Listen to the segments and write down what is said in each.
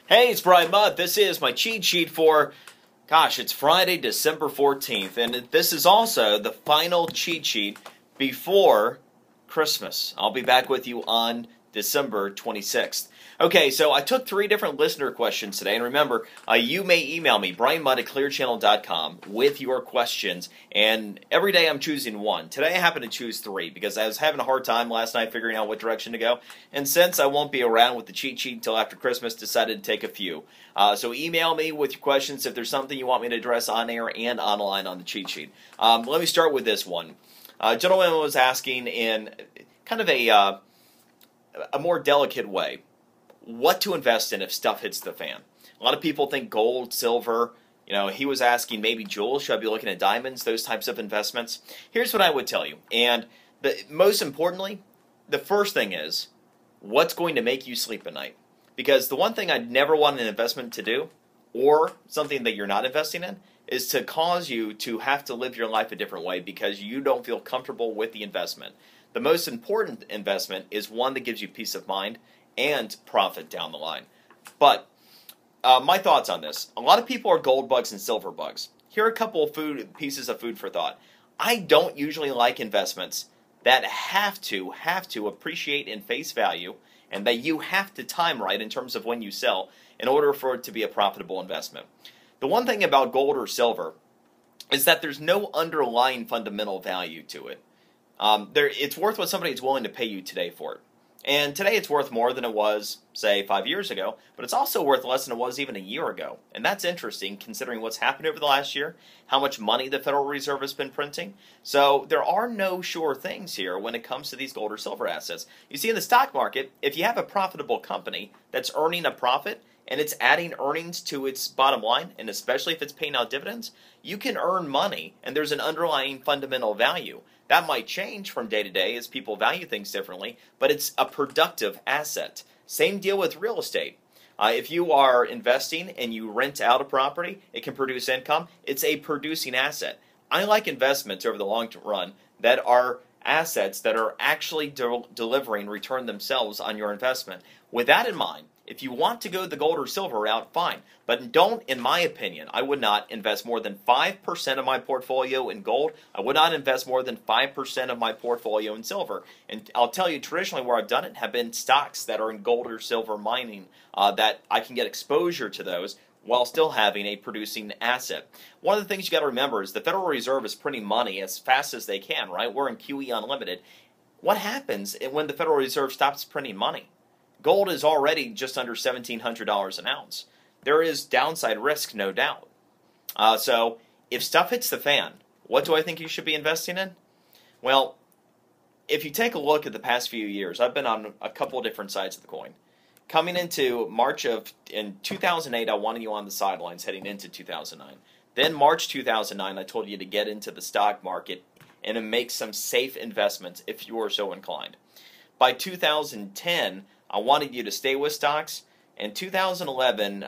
Hey, it's Brian Mudd. This is my cheat sheet for, it's Friday, December 14th, and this is also the final cheat sheet before Christmas. I'll be back with you on December 26th. Okay, so I took 3 different listener questions today, and remember, you may email me, brianmudd@clearchannel.com, with your questions, and every day I'm choosing one. Today I happen to choose 3, because I was having a hard time last night figuring out what direction to go, and since I won't be around with the cheat sheet until after Christmas, decided to take a few. So email me with your questions if there's something you want me to address on air and online on the cheat sheet. Let me start with this one. A gentleman was asking in kind of a more delicate way, what to invest in if stuff hits the fan. A lot of people think gold, silver. He was asking maybe jewels. Should I be looking at diamonds, those types of investments? Here's what I would tell you. And most importantly, the first thing is, what's going to make you sleep at night? Because the one thing I'd never want an investment to do, or something that you're not investing in, is to cause you to have to live your life a different way because you don't feel comfortable with the investment. The most important investment is one that gives you peace of mind and profit down the line. But my thoughts on this. A lot of people are gold bugs and silver bugs. Here are a couple of pieces of food for thought. I don't usually like investments that have to appreciate in face value and that you have to time right in terms of when you sell in order for it to be a profitable investment. The one thing about gold or silver is that there's no underlying fundamental value to it. It's worth what somebody is willing to pay you today for it. And today it's worth more than it was, say, 5 years ago, but it's also worth less than it was even a year ago. And that's interesting considering what's happened over the last year, how much money the Federal Reserve has been printing. So there are no sure things here when it comes to these gold or silver assets. You see, in the stock market, if you have a profitable company that's earning a profit and it's adding earnings to its bottom line, and especially if it's paying out dividends, you can earn money and there's an underlying fundamental value. That might change from day to day as people value things differently, but it's a productive asset. Same deal with real estate. If you are investing and you rent out a property, it can produce income. It's a producing asset. I like investments over the long run that are assets that are actually delivering return themselves on your investment. With that in mind, if you want to go the gold or silver route, fine. But don't, in my opinion, I would not invest more than 5% of my portfolio in gold. I would not invest more than 5% of my portfolio in silver. And I'll tell you, traditionally where I've done it have been stocks that are in gold or silver mining, that I can get exposure to those while still having a producing asset. One of the things you got to remember is the Federal Reserve is printing money as fast as they can, right? We're in QE Unlimited. What happens when the Federal Reserve stops printing money? Gold is already just under $1,700 an ounce. There is downside risk, no doubt. So if stuff hits the fan, what do I think you should be investing in? Well, if you take a look at the past few years, I've been on a couple of different sides of the coin. Coming into in 2008, I wanted you on the sidelines heading into 2009. Then March 2009, I told you to get into the stock market and to make some safe investments if you were so inclined. By 2010, I wanted you to stay with stocks. In 2011,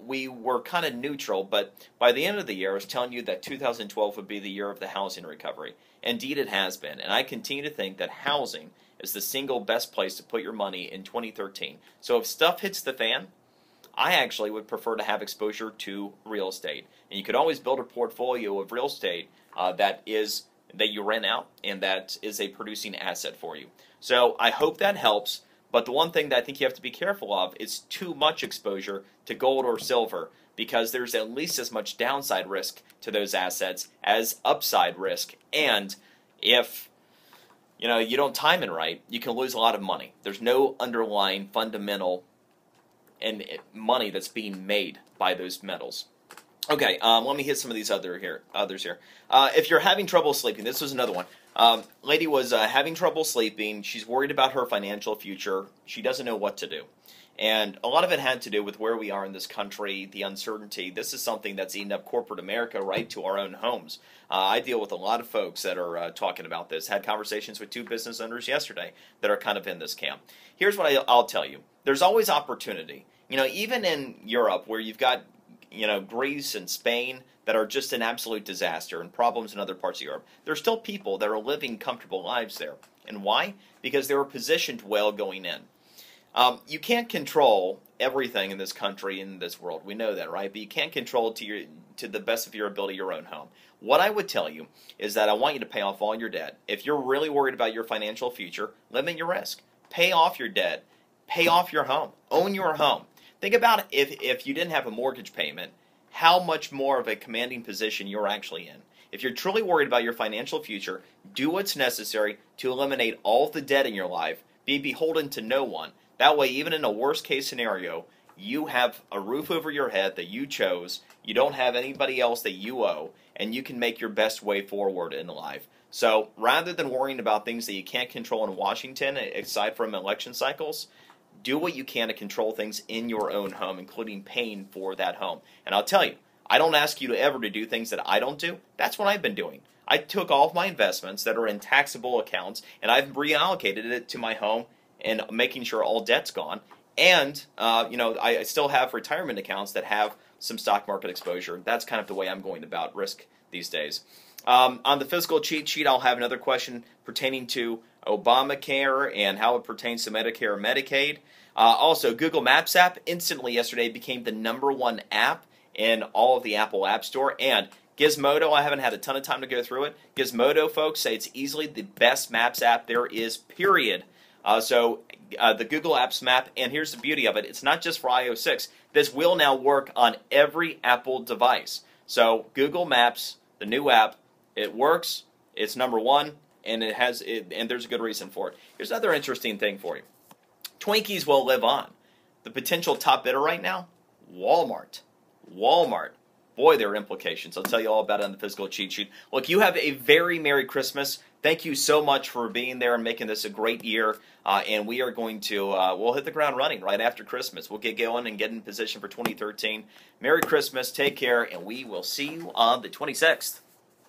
we were kind of neutral, but by the end of the year, I was telling you that 2012 would be the year of the housing recovery. Indeed, it has been, and I continue to think that housing is the single best place to put your money in 2013. So if stuff hits the fan, I actually would prefer to have exposure to real estate. And you could always build a portfolio of real estate that you rent out and that is a producing asset for you. So I hope that helps. But the one thing that I think you have to be careful of is too much exposure to gold or silver, because there's at least as much downside risk to those assets as upside risk. And if you don't time it right, you can lose a lot of money. There's no underlying fundamental and money that's being made by those metals. Okay, let me hit some of these others here. If you're having trouble sleeping, this was another one. Lady was having trouble sleeping. She's worried about her financial future. She doesn't know what to do. And a lot of it had to do with where we are in this country, the uncertainty. This is something that's eating up corporate America right to our own homes. I deal with a lot of folks that are talking about this. Had conversations with 2 business owners yesterday that are kind of in this camp. Here's what I'll tell you. There's always opportunity. Even in Europe where you've got Greece and Spain that are just an absolute disaster and problems in other parts of Europe, there's still people that are living comfortable lives there. And why? Because they were positioned well going in. You can't control everything in this country, in this world. We know that, right? But you can't control to the best of your ability your own home. What I would tell you is that I want you to pay off all your debt. If you're really worried about your financial future, limit your risk. Pay off your debt. Pay off your home. Own your home. Think about if you didn't have a mortgage payment, how much more of a commanding position you're actually in. If you're truly worried about your financial future, do what's necessary to eliminate all of the debt in your life. Be beholden to no one. That way, even in a worst case scenario, you have a roof over your head that you chose, you don't have anybody else that you owe, and you can make your best way forward in life. So rather than worrying about things that you can't control in Washington, aside from election cycles, do what you can to control things in your own home, including paying for that home. And I'll tell you, I don't ask you to ever to do things that I don't do. That's what I've been doing. I took all of my investments that are in taxable accounts, and I've reallocated it to my home and making sure all debt's gone. And, I still have retirement accounts that have some stock market exposure. That's kind of the way I'm going about risk these days. On the fiscal cheat sheet, I'll have another question pertaining to Obamacare and how it pertains to Medicare and Medicaid. Also, Google Maps app instantly yesterday became the #1 app in all of the Apple App Store. And Gizmodo, I haven't had a ton of time to go through it. Gizmodo folks say it's easily the best Maps app there is, period. The Google Apps map, and here's the beauty of it, it's not just for iOS 6. This will now work on every Apple device. So Google Maps, the new app, it works, it's #1, and and there's a good reason for it. Here's another interesting thing for you. Twinkies will live on. The potential top bidder right now, Walmart. Walmart. Boy, there are implications. I'll tell you all about it on the physical cheat sheet. Look, you have a very Merry Christmas. Thank you so much for being there and making this a great year. And we are going to, we'll hit the ground running right after Christmas. We'll get going and get in position for 2013. Merry Christmas, take care, and we will see you on the 26th.